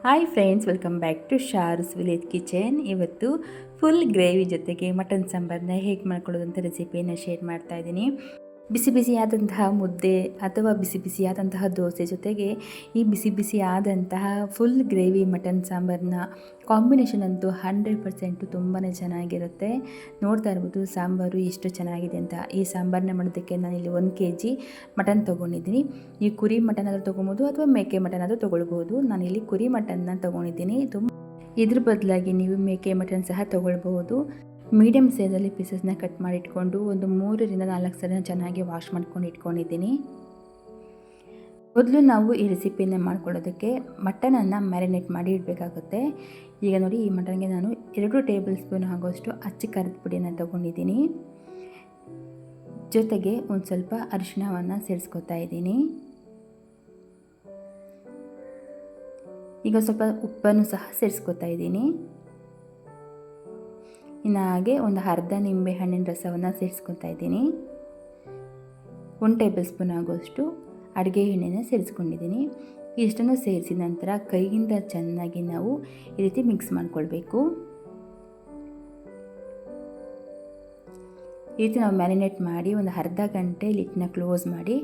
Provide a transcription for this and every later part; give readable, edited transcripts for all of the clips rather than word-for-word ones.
Hi friends, welcome back to Shar's village kitchen. ಇವತ್ತು full gravy ಜೊತೆಗೆ mutton ಸಾಂಬಾರನ್ನ ಹೇಗೆ ಮಾಡ್ಕೊಳ್ಳೋದು ಅಂತ ರೆಸಿಪಿಯನ್ನು ಶೇರ್ ಮಾಡ್ತಾ ಇದ್ದೀನಿ. ಬಿಸಿ ಬಿಸಿಯಾದಂತಹ ಮುದ್ದೆ ಅಥವಾ ಬಿಸಿ ಬಿಸಿಯಾದಂತಹ ದೋಸೆ ಜೊತೆಗೆ ಈ ಬಿಸಿ ಬಿಸಿಯಾದಂತಹ ಫುಲ್ ಗ್ರೇವಿ ಮಟನ್ ಸಾಂಬಾರನ್ನ ಕಾಂಬಿನೇಷನ್ ಅಂತೂ 100% ತುಂಬಾ ಚೆನ್ನಾಗಿರುತ್ತೆ. ನೋಡ್ತಾ ಇರ್ಬೋದು ಸಾಂಬಾರು ಎಷ್ಟು ಚೆನ್ನಾಗಿದೆ ಅಂತ. ಈ ಸಾಂಬಾರನ್ನ ಮಾಡೋದಕ್ಕೆ ನಾನಿಲ್ಲಿ 1 kg ಮಟನ್ ತೊಗೊಂಡಿದ್ದೀನಿ. ಈ ಕುರಿ ಮಟನ್ ಆದರೂ ತೊಗೊಬೋದು ಅಥವಾ ಮೇಕೆ ಮಟನ್ ಆದರೂ ತೊಗೊಳ್ಬೋದು. ನಾನಿಲ್ಲಿ ಕುರಿ ಮಟನ್ನ ತೊಗೊಂಡಿದ್ದೀನಿ. ಇದ್ರ ಬದಲಾಗಿ ನೀವು ಮೇಕೆ ಮಟನ್ ಸಹ ತೊಗೊಳ್ಬಹುದು. ಮೀಡಿಯಮ್ ಸೈಜಲ್ಲಿ ಪೀಸಸ್ನ ಕಟ್ ಮಾಡಿ ಇಟ್ಕೊಂಡು ಒಂದು 3 ರಿಂದ 4 ಸಲ ಚೆನ್ನಾಗಿ ವಾಶ್ ಮಾಡ್ಕೊಂಡು ಇಟ್ಕೊಂಡಿದ್ದೀನಿ. ಮೊದಲು ನಾವು ಈ ರೆಸಿಪಿಯನ್ನು ಮಾಡ್ಕೊಳ್ಳೋದಕ್ಕೆ ಮಟನನ್ನು ಮ್ಯಾರಿನೇಟ್ ಮಾಡಿ ಇಡಬೇಕಾಗುತ್ತೆ. ಈಗ ನೋಡಿ, ಈ ಮಟನ್ಗೆ ನಾನು 2 ಟೇಬಲ್ ಸ್ಪೂನ್ ಆಗೋಷ್ಟು ಅಚ್ಚ ಖಾರದ ಪುಡಿಯನ್ನು ತೊಗೊಂಡಿದ್ದೀನಿ. ಜೊತೆಗೆ ಒಂದು ಸ್ವಲ್ಪ ಅರಿಶಿಣವನ್ನು ಸೇರಿಸ್ಕೊತಾ ಇದ್ದೀನಿ. ಈಗ ಸ್ವಲ್ಪ ಉಪ್ಪನ್ನು ಸಹ ಸೇರಿಸ್ಕೊತಾ ಇದ್ದೀನಿ. ಇನ್ನು ಹಾಗೆ ಒಂದು ಅರ್ಧ ನಿಂಬೆ ಹಣ್ಣಿನ ರಸವನ್ನು ಸೇರಿಸ್ಕೊತಾ ಇದ್ದೀನಿ. 1 ಟೇಬಲ್ ಸ್ಪೂನ್ ಆಗೋಷ್ಟು ಅಡುಗೆ ಎಣ್ಣೆನ ಸೇರಿಸ್ಕೊಂಡಿದ್ದೀನಿ. ಇಷ್ಟನ್ನು ಸೇರಿಸಿದ ನಂತರ ಕೈಯಿಂದ ಚೆನ್ನಾಗಿ ನಾವು ಈ ರೀತಿ ಮಿಕ್ಸ್ ಮಾಡ್ಕೊಳ್ಬೇಕು. ಈ ರೀತಿ ನಾವು ಮ್ಯಾರಿನೇಟ್ ಮಾಡಿ ಒಂದು ಅರ್ಧ ಗಂಟೆ ಲಿಡ್ನ ಕ್ಲೋಸ್ ಮಾಡಿ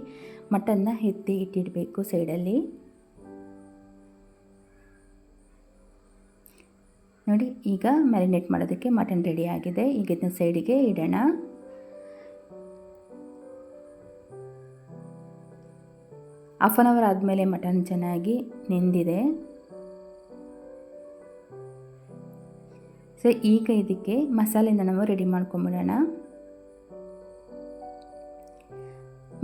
ಮಟನ್ನ ಎತ್ತಿ ಇಟ್ಟಿಡಬೇಕು ಸೈಡಲ್ಲಿ. ನೋಡಿ, ಈಗ ಮ್ಯಾರಿನೇಟ್ ಮಾಡೋದಕ್ಕೆ ಮಟನ್ ರೆಡಿ ಆಗಿದೆ. ಈಗ ಇದನ್ನ ಸೈಡಿಗೆ ಇಡೋಣ. ಹಾಫ್ ಆನ್ ಅವರ್ ಆದಮೇಲೆ ಮಟನ್ ಚೆನ್ನಾಗಿ ನೆಂದಿದೆ. ಸೊ ಈಗ ಇದಕ್ಕೆ ಮಸಾಲೆನ ನಾವು ರೆಡಿ ಮಾಡ್ಕೊಂಬಿಡೋಣ.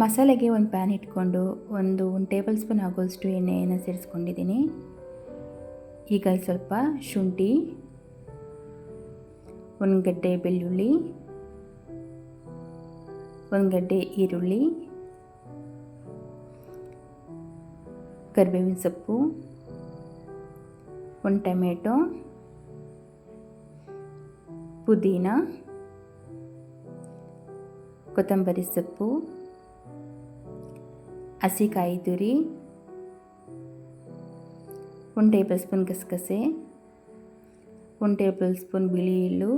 ಮಸಾಲೆಗೆ ಒಂದು ಪ್ಯಾನ್ ಇಟ್ಕೊಂಡು ಒಂದು 1 ಟೇಬಲ್ ಸ್ಪೂನ್ ಆಗೋಷ್ಟು ಎಣ್ಣೆಯನ್ನು ಸೇರಿಸ್ಕೊಂಡಿದ್ದೀನಿ. ಈಗ ಸ್ವಲ್ಪ ಶುಂಠಿ, 1 ಗಡ್ಡೆ ಬೆಳ್ಳುಳ್ಳಿ, 1 ಗಡ್ಡೆ ಈರುಳ್ಳಿ, ಕರಿಬೇವಿನ ಸೊಪ್ಪು, 1 ಟೊಮೆಟೊ, ಪುದೀನ, ಕೊತ್ತಂಬರಿ ಸೊಪ್ಪು, ಹಸಿಕಾಯಿ ತುರಿ, 1 ಟೇಬಲ್ ಸ್ಪೂನ್ ಗಸಗಸೆ, 1 ಟೇಬಲ್ ಸ್ಪೂನ್ ಬಿಳಿ ಎಳ್ಳು,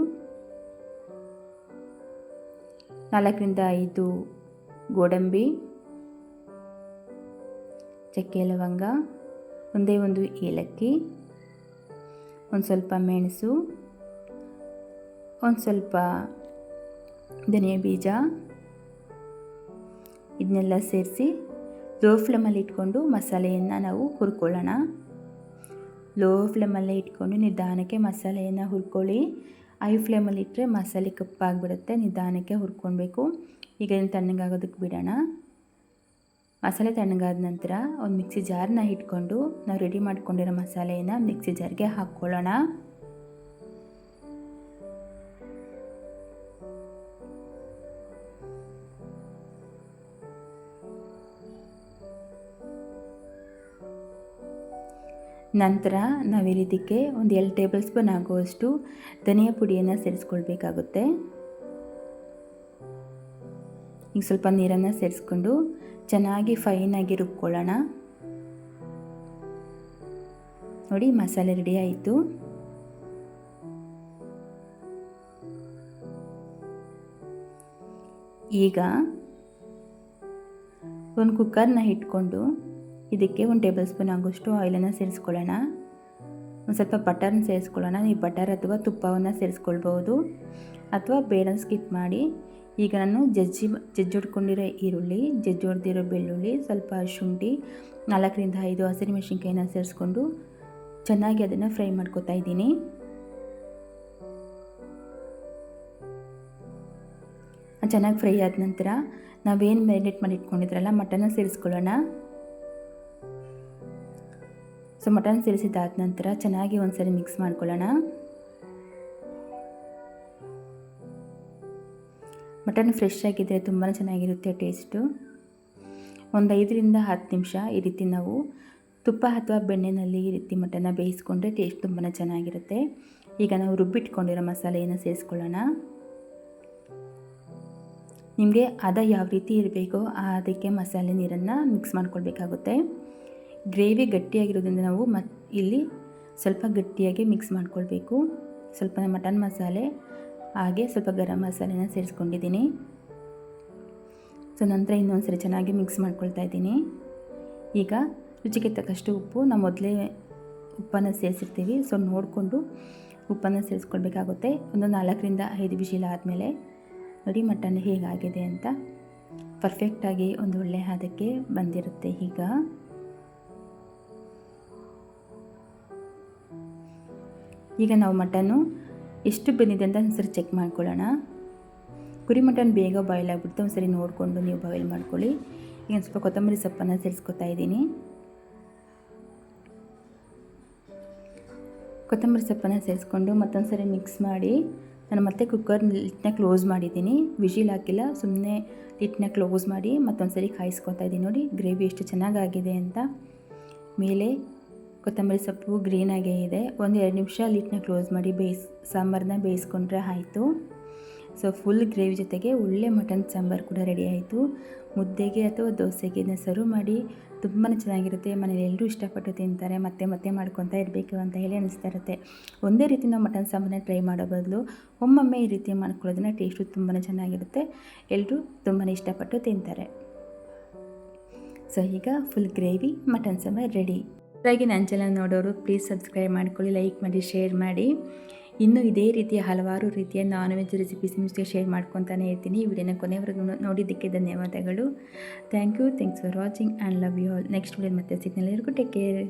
4 ರಿಂದ 5 ಗೋಡಂಬಿ, ಚಕ್ಕೆ ಲವಂಗ, ಒಂದೇ ಒಂದು ಏಲಕ್ಕಿ, ಒಂದು ಸ್ವಲ್ಪ ಮೆಣಸು, ಒಂದು ಸ್ವಲ್ಪ ಧನಿಯಾ ಬೀಜ, ಇದನ್ನೆಲ್ಲ ಸೇರಿಸಿ ಲೋ ಫ್ಲೇಮಲ್ಲಿ ಇಟ್ಕೊಂಡು ಮಸಾಲೆಯನ್ನು ನಾವು ಹುರ್ಕೊಳ್ಳೋಣ. ಲೋ ಫ್ಲೇಮಲ್ಲೇ ಇಟ್ಕೊಂಡು ನಿಧಾನಕ್ಕೆ ಮಸಾಲೆಯನ್ನು ಹುರ್ಕೊಳ್ಳಿ. ಹೈ ಫ್ಲೇಮಲ್ಲಿ ಇಟ್ಟರೆ ಮಸಾಲೆ ಕಪ್ಪಾಗಿಬಿಡುತ್ತೆ. ನಿಧಾನಕ್ಕೆ ಹುರ್ಕೊಳ್ಬೇಕು. ಈಗ ಇದನ್ನು ತಣ್ಣಗಾಗೋದಕ್ಕೆ ಬಿಡೋಣ. ಮಸಾಲೆ ತಣ್ಣಗಾದ ನಂತರ ಒಂದು ಮಿಕ್ಸಿ ಜಾರನ್ನ ಇಟ್ಕೊಂಡು ನಾವು ರೆಡಿ ಮಾಡ್ಕೊಂಡಿರೋ ಮಸಾಲೆಯನ್ನು ಮಿಕ್ಸಿ ಜಾರ್ಗೆ ಹಾಕ್ಕೊಳ್ಳೋಣ. ನಂತರ ನಾವಿದಕ್ಕೆ ಒಂದು 2 ಟೇಬಲ್ ಸ್ಪೂನ್ ಆಗುವಷ್ಟು ಧನಿಯಾ ಪುಡಿಯನ್ನು ಸೇರಿಸ್ಕೊಳ್ಬೇಕಾಗುತ್ತೆ. ಈಗ ಸ್ವಲ್ಪ ನೀರನ್ನು ಸೇರಿಸ್ಕೊಂಡು ಚೆನ್ನಾಗಿ ಫೈನಾಗಿ ರುಬ್ಕೊಳ್ಳೋಣ. ನೋಡಿ, ಮಸಾಲೆ ರೆಡಿ ಆಯಿತು. ಈಗ ಒಂದು ಕುಕ್ಕರ್ನ ಇಟ್ಕೊಂಡು ಇದಕ್ಕೆ 1 ಟೇಬಲ್ ಸ್ಪೂನ್ ಆಗೋಷ್ಟು ಆಯಿಲನ್ನು ಸೇರಿಸ್ಕೊಳ್ಳೋಣ. ಒಂದು ಸ್ವಲ್ಪ ಬಟರ್ನ ಸೇರಿಸ್ಕೊಳ್ಳೋಣ. ನೀವು ಬಟರ್ ಅಥವಾ ತುಪ್ಪವನ್ನು ಸೇರಿಸ್ಕೊಳ್ಬೋದು ಅಥವಾ ಬೇಡ ಸ್ಕಿಪ್ ಮಾಡಿ. ಈಗ ನಾನು ಜಜ್ಜೊಡ್ಕೊಂಡಿರೋ ಈರುಳ್ಳಿ, ಜಜ್ಜೊಡ್ದಿರೋ ಬೆಳ್ಳುಳ್ಳಿ, ಸ್ವಲ್ಪ ಶುಂಠಿ, 4 ರಿಂದ 5 ಹಸಿಮೆಣಸಿನ್ಕಾಯಿನ ಸೇರಿಸ್ಕೊಂಡು ಚೆನ್ನಾಗಿ ಅದನ್ನು ಫ್ರೈ ಮಾಡ್ಕೊತಾ ಇದ್ದೀನಿ. ಚೆನ್ನಾಗಿ ಫ್ರೈ ಆದ ನಂತರ ನಾವೇನು ಮ್ಯಾರಿನೇಟ್ ಮಾಡಿ ಇಟ್ಕೊಂಡಿದ್ರಲ್ಲ ಮಟನ್ನ ಸೇರಿಸ್ಕೊಳ್ಳೋಣ. ಸೊ ಮಟನ್ ಸೇರಿಸಿದಾದ ನಂತರ ಚೆನ್ನಾಗಿ ಒಂದ್ಸರಿ ಮಿಕ್ಸ್ ಮಾಡ್ಕೊಳ್ಳೋಣ. ಮಟನ್ ಫ್ರೆಶ್ ಆಗಿದ್ದರೆ ತುಂಬಾ ಚೆನ್ನಾಗಿರುತ್ತೆ ಟೇಸ್ಟು. ಒಂದು 5 ರಿಂದ 10 ನಿಮಿಷ ಈ ರೀತಿ ನಾವು ತುಪ್ಪ ಅಥವಾ ಬೆಣ್ಣೆಯಲ್ಲಿ ಈ ರೀತಿ ಮಟನ್ನ ಬೇಯಿಸ್ಕೊಂಡ್ರೆ ಟೇಸ್ಟ್ ತುಂಬಾ ಚೆನ್ನಾಗಿರುತ್ತೆ. ಈಗ ನಾವು ರುಬ್ಬಿಟ್ಕೊಂಡಿರೋ ಮಸಾಲೆಯನ್ನು ಸೇರಿಸ್ಕೊಳ್ಳೋಣ. ನಿಮಗೆ ಹದ ಯಾವ ರೀತಿ ಇರಬೇಕೋ ಅದಕ್ಕೆ ಮಸಾಲೆ ನೀರನ್ನು ಮಿಕ್ಸ್ ಮಾಡ್ಕೊಳ್ಬೇಕಾಗುತ್ತೆ. ಗ್ರೇವಿ ಗಟ್ಟಿಯಾಗಿರೋದ್ರಿಂದ ನಾವು ಇಲ್ಲಿ ಸ್ವಲ್ಪ ಗಟ್ಟಿಯಾಗಿ ಮಿಕ್ಸ್ ಮಾಡ್ಕೊಳ್ಬೇಕು. ಸ್ವಲ್ಪ ಮಟನ್ ಮಸಾಲೆ ಹಾಗೆ ಸ್ವಲ್ಪ ಗರಂ ಮಸಾಲೆನ ಸೇರಿಸ್ಕೊಂಡಿದ್ದೀನಿ. ಸೊ ನಂತರ ಇನ್ನೊಂದು ಸರಿ ಚೆನ್ನಾಗಿ ಮಿಕ್ಸ್ ಮಾಡ್ಕೊಳ್ತಾ ಇದ್ದೀನಿ. ಈಗ ರುಚಿಗೆ ತಕ್ಕಷ್ಟು ಉಪ್ಪು, ನಾವು ಮೊದಲೇ ಉಪ್ಪನ್ನು ಸೇರಿಸಿರ್ತೀವಿ, ಸೊ ನೋಡಿಕೊಂಡು ಉಪ್ಪನ್ನು ಸೇರಿಸ್ಕೊಳ್ಬೇಕಾಗುತ್ತೆ. ಒಂದು 4ರಿಂದ 5 ವಿಶಿಲ್ ಆದಮೇಲೆ ನೋಡಿ ಮಟನ್ ಹೇಗಾಗಿದೆ ಅಂತ ಪರ್ಫೆಕ್ಟಾಗಿ ಒಂದು ಒಳ್ಳೆ ಹದಕ್ಕೆ ಬಂದಿರುತ್ತೆ. ಈಗ ನಾವು ಮಟನ್ನು ಎಷ್ಟು ಬೆಂದಿದೆ ಅಂತ ಒಂದ್ಸರಿ ಚೆಕ್ ಮಾಡ್ಕೊಳ್ಳೋಣ. ಕುರಿ ಮಟನ್ ಬೇಗ ಬಾಯ್ಲ್ ಆಗಿಬಿಡುತ್ತೆ, ಒಂದ್ಸರಿ ನೋಡಿಕೊಂಡು ನೀವು ಬಾಯ್ಲ್ ಮಾಡ್ಕೊಳ್ಳಿ. ಈಗ ಸ್ವಲ್ಪ ಕೊತ್ತಂಬರಿ ಸೊಪ್ಪನ್ನು ಸೇರಿಸ್ಕೊತಾ ಇದ್ದೀನಿ. ಕೊತ್ತಂಬರಿ ಸೊಪ್ಪನ್ನು ಸೇರಿಸ್ಕೊಂಡು ಮತ್ತೊಂದು ಸರಿ ಮಿಕ್ಸ್ ಮಾಡಿ ನಾನು ಮತ್ತೆ ಕುಕ್ಕರ್ ಲಿಟ್ನ ಕ್ಲೋಸ್ ಮಾಡಿದ್ದೀನಿ. ವಿಶಿಲ್ ಹಾಕಿಲ್ಲ, ಸುಮ್ಮನೆ ಲಿಟ್ನ ಕ್ಲೋಸ್ ಮಾಡಿ ಮತ್ತೊಂದು ಸರಿ ಕಾಯಿಸ್ಕೊತಾ ಇದ್ದೀನಿ. ನೋಡಿ ಗ್ರೇವಿ ಎಷ್ಟು ಚೆನ್ನಾಗಾಗಿದೆ ಅಂತ. ಮೇಲೆ ಕೊತ್ತಂಬರಿ ಸೊಪ್ಪು ಗ್ರೀನಾಗೇ ಇದೆ. 1-2 ನಿಮಿಷ ಲಿಟ್ನ ಕ್ಲೋಸ್ ಮಾಡಿ ಸಾಂಬಾರನ್ನ ಬೇಯಿಸ್ಕೊಂಡ್ರೆ ಆಯಿತು. ಸೊ ಫುಲ್ ಗ್ರೇವಿ ಜೊತೆಗೆ ಒಳ್ಳೆ ಮಟನ್ ಸಾಂಬಾರು ಕೂಡ ರೆಡಿ ಆಯಿತು. ಮುದ್ದೆಗೆ ಅಥವಾ ದೋಸೆಗೆ ಇದನ್ನ ಸರ್ವ್ ಮಾಡಿ ತುಂಬಾ ಚೆನ್ನಾಗಿರುತ್ತೆ. ಮನೇಲಿ ಎಲ್ಲರೂ ಇಷ್ಟಪಟ್ಟು ತಿಂತಾರೆ. ಮತ್ತೆ ಮತ್ತೆ ಮಾಡ್ಕೊತಾ ಇರಬೇಕು ಅಂತ ಹೇಳಿ ಅನಿಸ್ತಾ ಇರುತ್ತೆ. ಒಂದೇ ರೀತಿ ನಾವು ಮಟನ್ ಸಾಂಬಾರನ್ನ ಟ್ರೈ ಮಾಡೋ ಬದಲು ಒಮ್ಮೊಮ್ಮೆ ಈ ರೀತಿ ಮಾಡ್ಕೊಳ್ಳೋದನ್ನ ಟೇಸ್ಟು ತುಂಬಾ ಚೆನ್ನಾಗಿರುತ್ತೆ. ಎಲ್ಲರೂ ತುಂಬಾ ಇಷ್ಟಪಟ್ಟು ತಿಂತಾರೆ. ಸೊ ಈಗ full gravy mutton sambar ready. ಹಾಗೆ ನನ್ನ ಚಾನಲ್ ನೋಡೋರು ಪ್ಲೀಸ್ ಸಬ್ಸ್ಕ್ರೈಬ್ ಮಾಡ್ಕೊಳ್ಳಿ, ಲೈಕ್ ಮಾಡಿ, ಶೇರ್ ಮಾಡಿ. ಇನ್ನೂ ಇದೇ ರೀತಿಯ ಹಲವಾರು ರೀತಿಯ ನಾನ್ ವೆಜ್ ರೆಸಿಪೀಸ್ ನಿಮಗೆ ಶೇರ್ ಮಾಡ್ಕೊತಾನೆ ಇರ್ತೀನಿ. ಈ ವಿಡಿಯೋನ ಕೊನೆವರೆಗೂ ನೋಡಿದ್ದಕ್ಕೆ ಧನ್ಯವಾದಗಳು. Thanks for watching and love you all. Next video ಮತ್ತೆ ಸಿಗ್ನಲ್. ಎಲ್ಲರಿಗೂ ಟೇಕ್ ಕೇರ್.